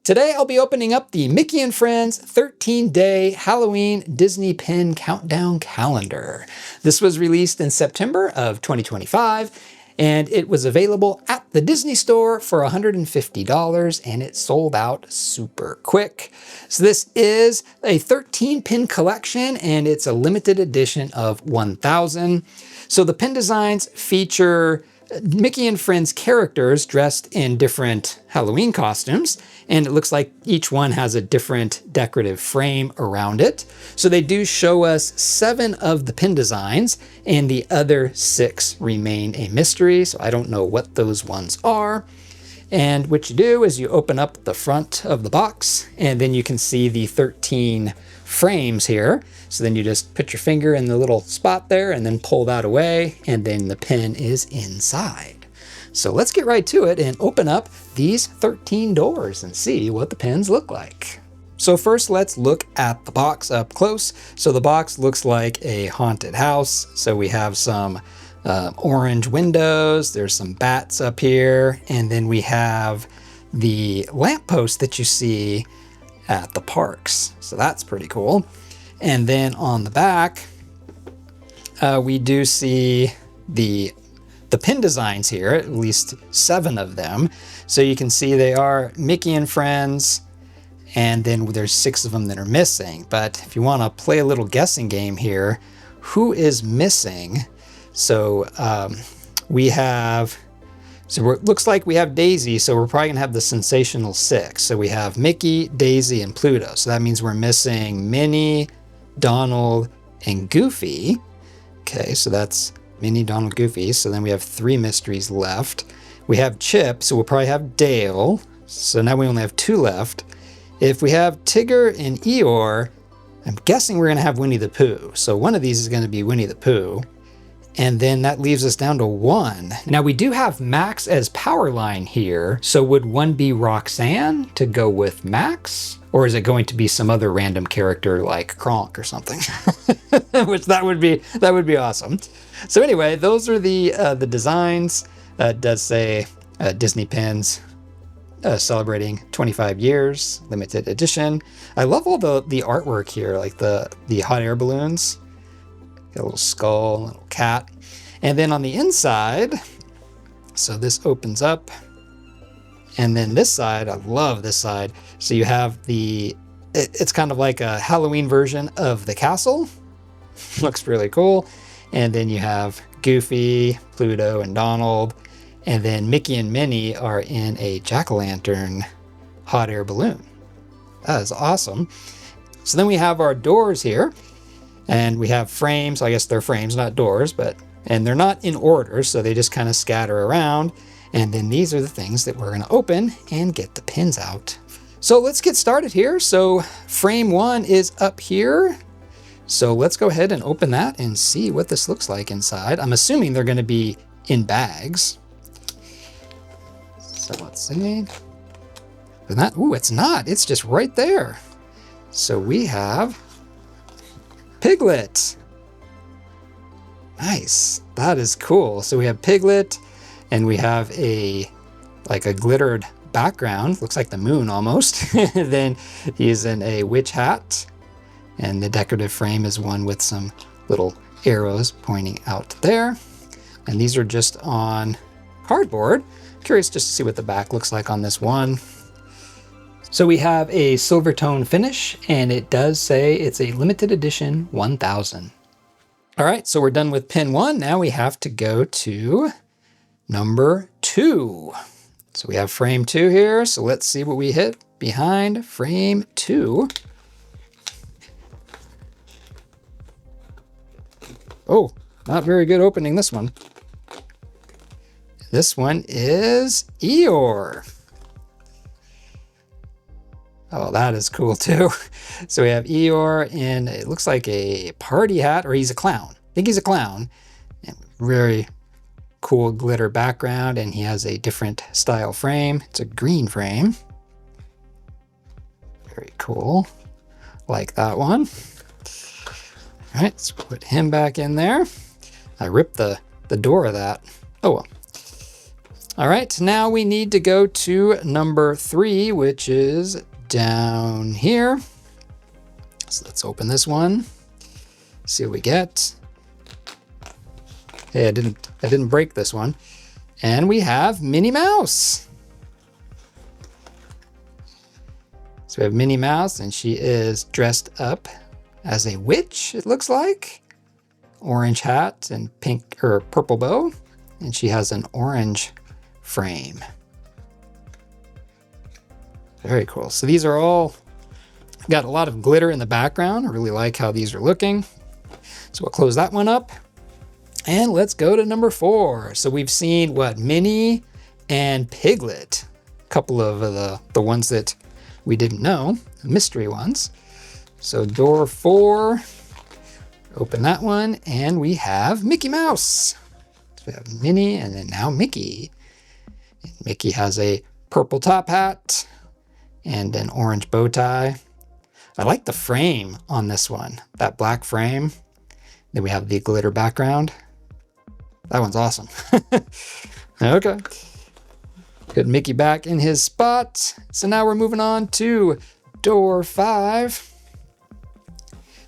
Today I'll be opening up the Mickey and Friends 13-day Halloween Disney Pin Countdown Calendar. This was released in September of 2025, and it was available at the Disney Store for $150, and it sold out super quick. So this is a 13-pin collection, and it's a limited edition of 1,000. So the pin designs feature Mickey and Friends characters dressed in different Halloween costumes, and it looks like each one has a different decorative frame around it. So they do show us 7 of the pin designs, and the other 6 remain a mystery, so I don't know what those ones are. And what you do is you open up the front of the box, and then you can see the 13 frames here. So then you just put your finger in the little spot there and then pull that away, and then the pin is inside. So let's get right to it and open up these 13 doors and see what the pins look like. So first let's look at the box up close. So the box looks like a haunted house. So we have some orange windows, there's some bats up here, and then we have the lamppost that you see at the parks. So that's pretty cool. And then on the back, we do see the pin designs here, at least 7 of them. So you can see they are Mickey and Friends, and then there's 6 of them that are missing. But if you want to play a little guessing game here, who is missing? So it looks like we have Daisy, so we're probably gonna have the Sensational 6. So we have Mickey, Daisy, and Pluto. So that means we're missing Minnie, Donald, and Goofy. Okay, so that's Minnie, Donald, Goofy. So then we have 3 mysteries left. We have Chip, so we'll probably have Dale. So now we only have 2 left. If we have Tigger and Eeyore, I'm guessing we're gonna have Winnie the Pooh. So one of these is gonna be Winnie the Pooh. And then that leaves us down to 1. Now we do have Max as Powerline here. So would 1 be Roxanne to go with Max? Or is it going to be some other random character like Kronk or something? Which that would be awesome. So anyway, those are the designs. It does say Disney Pins celebrating 25 years, limited edition. I love all the artwork here, like the hot air balloons. Got a little skull, a little cat. And then on the inside, so this opens up. And then this side, I love this side. So you have it's kind of like a Halloween version of the castle. Looks really cool. And then you have Goofy, Pluto, and Donald. And then Mickey and Minnie are in a jack-o'-lantern hot air balloon. That is awesome. So then we have our doors here. And we have frames. I guess they're frames, not doors, and they're not in order, so they just kind of scatter around. And then these are the things that we're going to open and get the pins out. So let's get started here. So frame 1 is up here. So let's go ahead and open that and see what this looks like inside. I'm assuming they're going to be in bags. So let's see. Ooh, it's not. It's just right there. So we have Piglet. Nice. That is cool. So we have Piglet, and we have like a glittered background. Looks like the moon almost. Then he's in a witch hat, and the decorative frame is one with some little arrows pointing out there. And these are just on cardboard. Curious just to see what the back looks like on this one. So we have a silver tone finish, and it does say it's a limited edition 1000. All right, so we're done with pin 1. Now we have to go to number 2. So we have frame 2 here. So let's see what we hit behind frame 2. Oh, not very good opening this one. This one is Eeyore. Oh, that is cool too. So we have Eeyore in, it looks like a party hat, or he's a clown. I think he's a clown. And very cool glitter background, and he has a different style frame. It's a green frame. Very cool. Like that one. All right, let's put him back in there. I ripped the door of that. Oh well. All right, now we need to go to number 3, which is down here. So let's open this one. See what we get. Hey, I didn't break this one. And we have Minnie Mouse. So we have Minnie Mouse, and she is dressed up as a witch, it looks like. Orange hat and pink or purple bow. And she has an orange frame. Very cool. So these are all got a lot of glitter in the background. I really like how these are looking. So we'll close that one up. And let's go to number 4. So we've seen what? Minnie and Piglet. A couple of the ones that we didn't know, the mystery ones. So door 4, open that one, and we have Mickey Mouse. So we have Minnie and then now Mickey. And Mickey has a purple top hat and an orange bow tie. I like the frame on this one, that black frame. Then we have the glitter background. That one's awesome. Okay. Good Mickey back in his spot. So now we're moving on to door 5.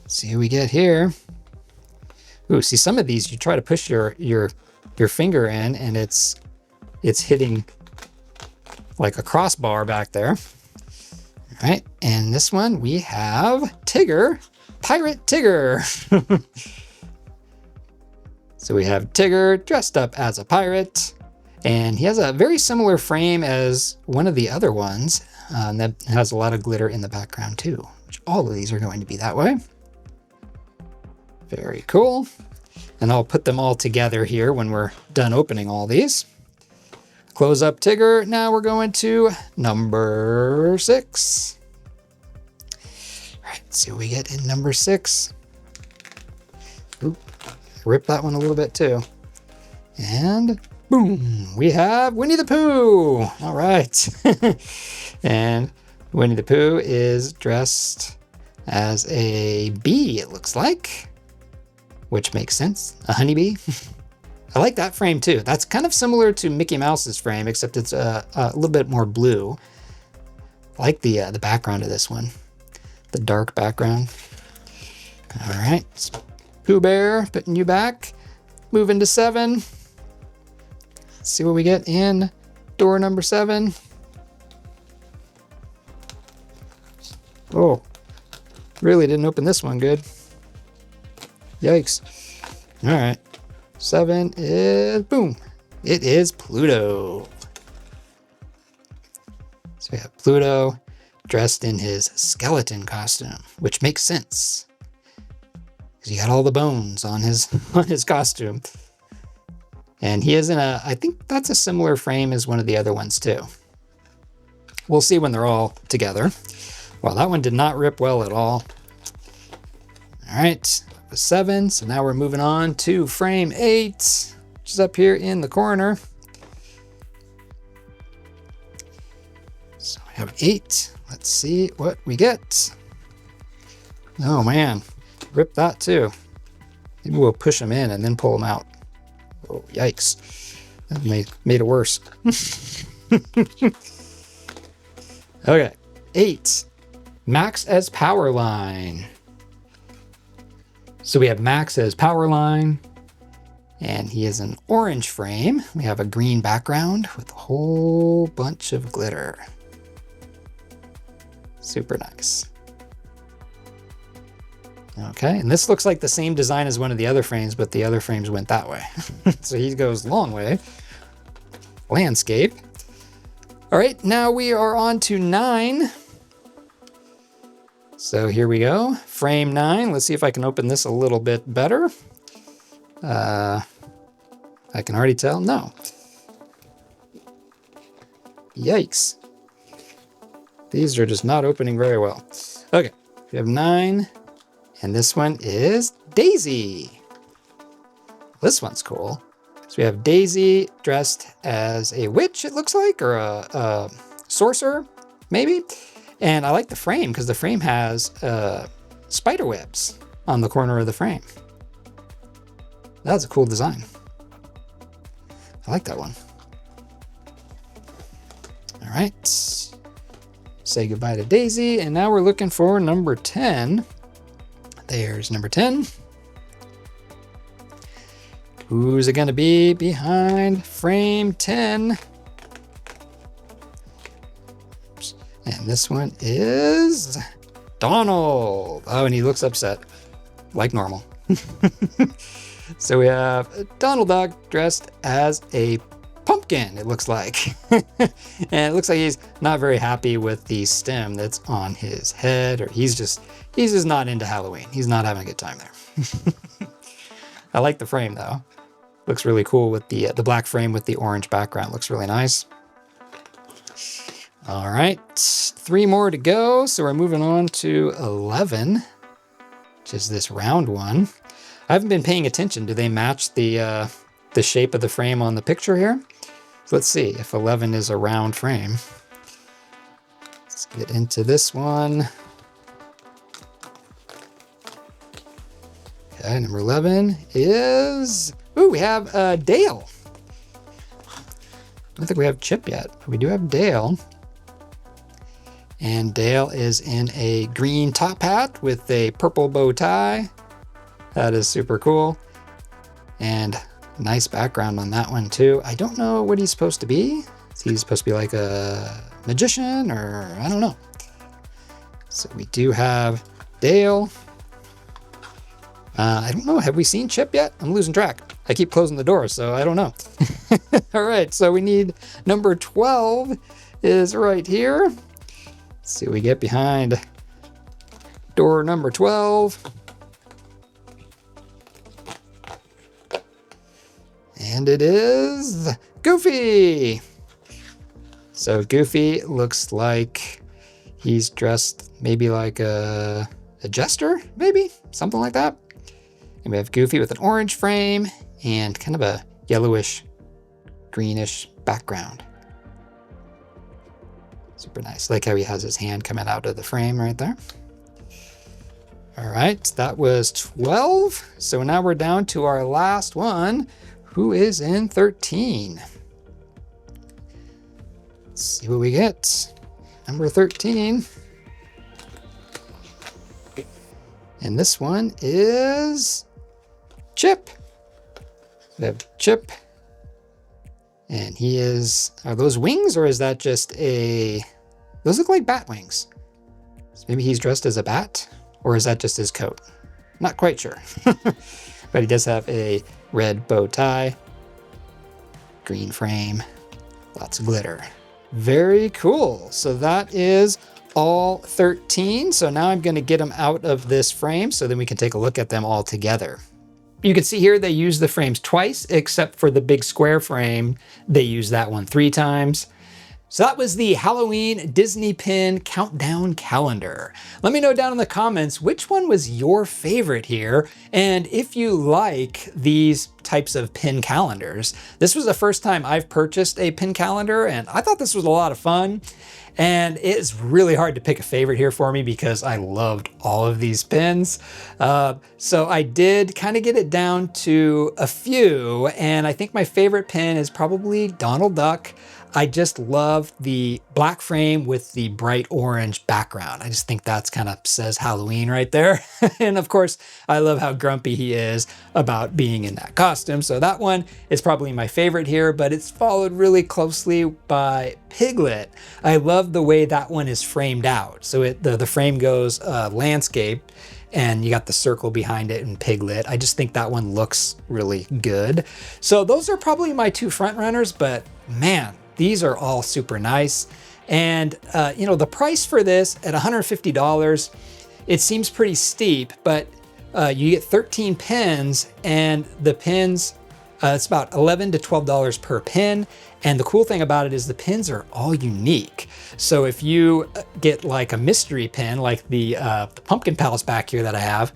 Let's see who we get here. Ooh, see some of these you try to push your finger in and it's hitting like a crossbar back there. All right, and this one we have Tigger, Pirate Tigger. So we have Tigger dressed up as a pirate, and he has a very similar frame as one of the other ones that has a lot of glitter in the background too, which all of these are going to be that way. Very cool. And I'll put them all together here when we're done opening all these. Close up Tigger. Now we're going to number 6. All right, let's see what we get in number 6. Oop. Rip that one a little bit too. And boom, we have Winnie the Pooh. All right. And Winnie the Pooh is dressed as a bee, it looks like, which makes sense. A honeybee. I like that frame too. That's kind of similar to Mickey Mouse's frame, except it's a little bit more blue. I like the background of this one, the dark background. All right. Pooh Bear, putting you back. Moving to 7. Let's see what we get in door number 7. Oh, really didn't open this one good. Yikes. All right. 7 is, boom. It is Pluto. So we have Pluto dressed in his skeleton costume, which makes sense. Because he got all the bones on his costume. And he is in I think that's a similar frame as one of the other ones too. We'll see when they're all together. Well, that one did not rip well at all. All right, 7. So now we're moving on to frame 8, which is up here in the corner. So we have 8. Let's see what we get. Oh man. Rip that too. Maybe we'll push them in and then pull them out. Oh, yikes. That made it worse. Okay. 8. Max as Powerline. So we have Max as Powerline, and he is an orange frame. We have a green background with a whole bunch of glitter. Super nice. Okay, and this looks like the same design as one of the other frames, but the other frames went that way. So he goes long way. Landscape. All right, now we are on to 9. So here we go, frame 9. Let's see if I can open this a little bit better. I can already tell, no. Yikes. These are just not opening very well. Okay, we have 9. And this one is Daisy. This one's cool. So we have Daisy dressed as a witch, it looks like, or a sorcerer, maybe. And I like the frame because the frame has spider webs on the corner of the frame. That's a cool design. I like that one. All right. Say goodbye to Daisy, and now we're looking for number 10. There's number 10. Who's it gonna be behind frame 10? Oops. And this one is Donald. Oh, and he looks upset, like normal. So we have Donald Duck dressed as a pumpkin, it looks like. And it looks like he's not very happy with the stem that's on his head, or he's just not into Halloween. He's not having a good time there. I like the frame though. Looks really cool with the black frame with the orange background. Looks really nice. All right, 3 more to go. So we're moving on to 11, which is this round one. I haven't been paying attention. Do they match the shape of the frame on the picture here? So let's see if 11 is a round frame. Let's get into this one. Okay, number 11 is, ooh, we have Dale. I don't think we have Chip yet, but we do have Dale. And Dale is in a green top hat with a purple bow tie. That is super cool. And nice background on that one too. I don't know what he's supposed to be. Is he supposed to be like a magician, or I don't know. So we do have Dale. I don't know, have we seen Chip yet? I'm losing track. I keep closing the door, so I don't know. All right, so we need number 12 is right here. Let's see what we get behind door number 12. And it is Goofy. So Goofy looks like he's dressed maybe like a jester, maybe something like that. And we have Goofy with an orange frame and kind of a yellowish, greenish background. Super nice. Like how he has his hand coming out of the frame right there. All right, that was 12. So now we're down to our last one. Who is in 13? Let's see what we get. Number 13. And this one is Chip. We have Chip. And he is, are those wings, or is that just a, those look like bat wings. So maybe he's dressed as a bat, or is that just his coat? Not quite sure. But he does have a red bow tie, green frame, lots of glitter. Very cool. So that is all 13. So now I'm going to get them out of this frame so then we can take a look at them all together. You can see here they use the frames twice, except for the big square frame. They use that one 3 times. So that was the Halloween Disney Pin Countdown Calendar. Let me know down in the comments which one was your favorite here, and if you like these types of pin calendars. This was the first time I've purchased a pin calendar, and I thought this was a lot of fun. And it's really hard to pick a favorite here for me because I loved all of these pins. So I did kind of get it down to a few, and I think my favorite pin is probably Donald Duck. I just love the black frame with the bright orange background. I just think that's kind of says Halloween right there. And of course, I love how grumpy he is about being in that costume. So that one is probably my favorite here, but it's followed really closely by Piglet. I love the way that one is framed out. So the frame goes landscape, and you got the circle behind it in Piglet. I just think that one looks really good. So those are probably my 2 front runners, but man, these are all super nice. And you know, the price for this at $150, it seems pretty steep, but you get 13 pins, and the pins, it's about $11 to $12 per pin. And the cool thing about it is the pins are all unique. So if you get like a mystery pin, like the Pumpkin Palace back here that I have,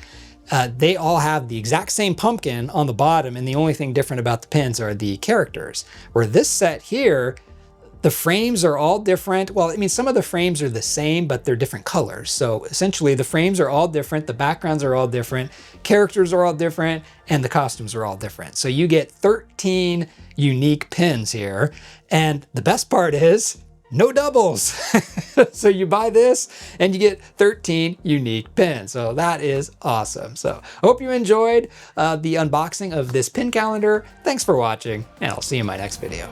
they all have the exact same pumpkin on the bottom, and the only thing different about the pins are the characters. Where this set here, the frames are all different. Well, I mean, some of the frames are the same, but they're different colors. So essentially the frames are all different, the backgrounds are all different, characters are all different, and the costumes are all different. So you get 13 unique pins here. And the best part is no doubles. So you buy this and you get 13 unique pins. So that is awesome. So hope you enjoyed the unboxing of this pin calendar. Thanks for watching, and I'll see you in my next video.